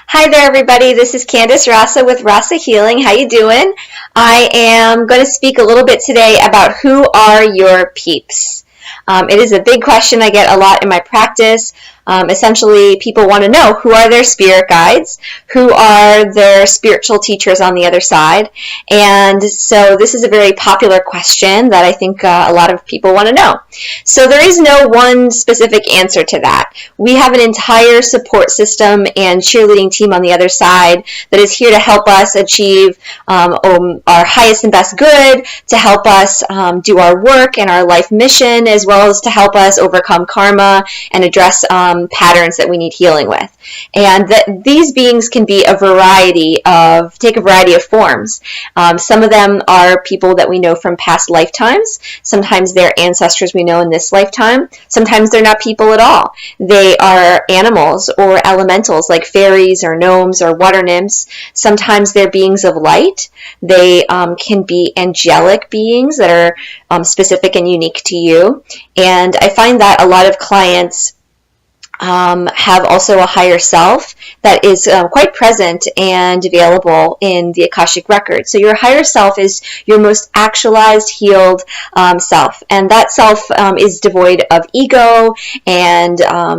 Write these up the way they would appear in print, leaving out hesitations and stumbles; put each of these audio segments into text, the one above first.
Hi there, everybody. This is Candace Rasa with Rasa Healing. How you doing? I am going to speak a little bit today about who are your peeps. It is a big question I get a lot in my practice. Essentially, people want to know who are their spirit guides, who are their spiritual teachers on the other side. And so this is a very popular question that I think a lot of people want to know. So there is no one specific answer to that. We have an entire support system and cheerleading team on the other side that is here to help us achieve our highest and best good, to help us do our work and our life mission, as well as to help us overcome karma and address patterns that we need healing with. And these beings can be take a variety of forms. Some of them are people that we know from past lifetimes. Sometimes they're ancestors we know in this lifetime. Sometimes they're not people at all. They are animals or elementals like fairies or gnomes or water nymphs. Sometimes they're beings of light. They can be angelic beings that are specific and unique to you. And I find that a lot of clients have also a higher self that is quite present and available in the Akashic record. So your higher self is your most actualized, healed self. And that self is devoid of ego and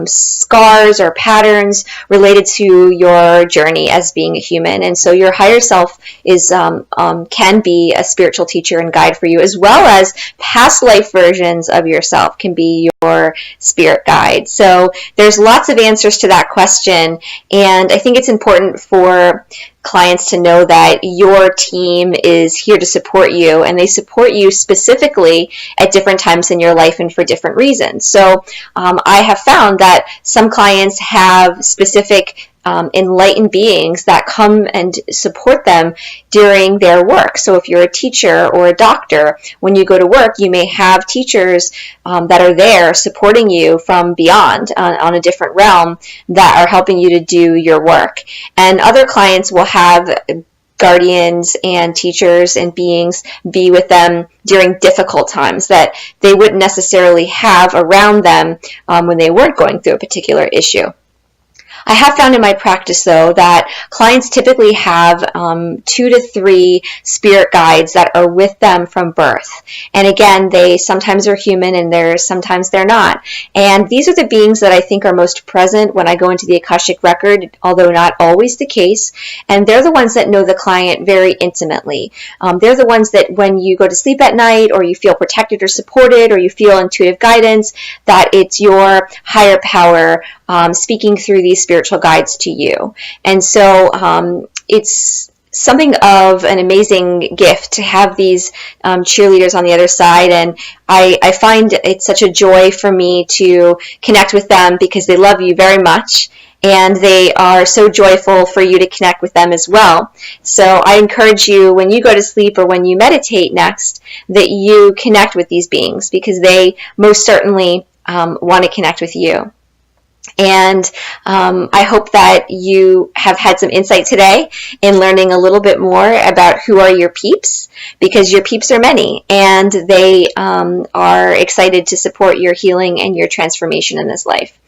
scars or patterns related to your journey as being a human. And so your higher self is can be a spiritual teacher and guide for you, as well as past life versions of yourself can be your spirit guide. So there's lots of answers to that question, and I think it's important for clients to know that your team is here to support you, and they support you specifically at different times in your life and for different reasons. So I have found that some clients have specific enlightened beings that come and support them during their work. So if you're a teacher or a doctor, when you go to work, you may have teachers that are there supporting you from beyond on a different realm that are helping you to do your work. And other clients will have guardians and teachers and beings be with them during difficult times that they wouldn't necessarily have around them when they weren't going through a particular issue. I have found in my practice, though, that clients typically have 2 to 3 spirit guides that are with them from birth. And again, they sometimes are human and sometimes they're not. And these are the beings that I think are most present when I go into the Akashic record, although not always the case. And they're the ones that know the client very intimately. They're the ones that when you go to sleep at night, or you feel protected or supported, or you feel intuitive guidance, that it's your higher power speaking through these spiritual guides to you. And so it's something of an amazing gift to have these cheerleaders on the other side, and I find it's such a joy for me to connect with them because they love you very much, and they are so joyful for you to connect with them as well. So I encourage you, when you go to sleep or when you meditate next, that you connect with these beings, because they most certainly want to connect with you. And I hope that you have had some insight today in learning a little bit more about who are your peeps, because your peeps are many, and they are excited to support your healing and your transformation in this life.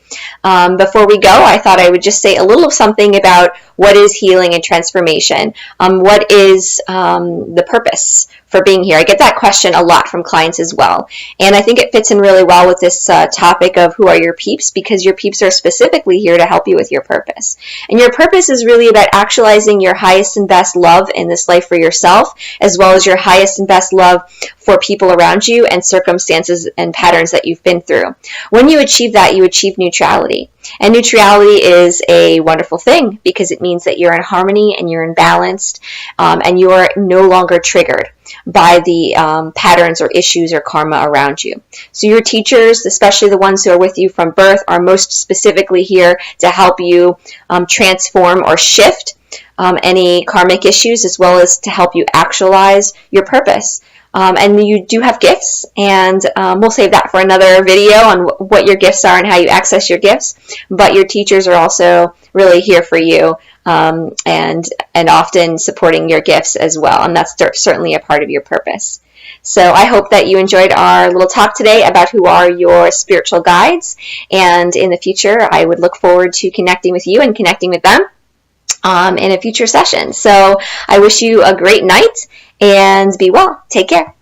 Before we go, I thought I would just say a little something about what is healing and transformation. What is the purpose for being here? I get that question a lot from clients as well. And I think it fits in really well with this topic of who are your peeps, because your peeps are specifically here to help you with your purpose. And your purpose is really about actualizing your highest and best love in this life for yourself, as well as your highest and best love for people around you and circumstances and patterns that you've been through. When you achieve that, you achieve neutrality. And neutrality is a wonderful thing, because it means that you're in harmony and you're in balanced, and you are no longer triggered by the patterns or issues or karma around you. So your teachers, especially the ones who are with you from birth, are most specifically here to help you transform or shift any karmic issues, as well as to help you actualize your purpose. And you do have gifts, and we'll save that for another video on what your gifts are and how you access your gifts. But your teachers are also really here for you, and often supporting your gifts as well, and that's certainly a part of your purpose. So I hope that you enjoyed our little talk today about who are your spiritual guides, and in the future I would look forward to connecting with you and connecting with them. in a future session. So I wish you a great night and be well. Take care.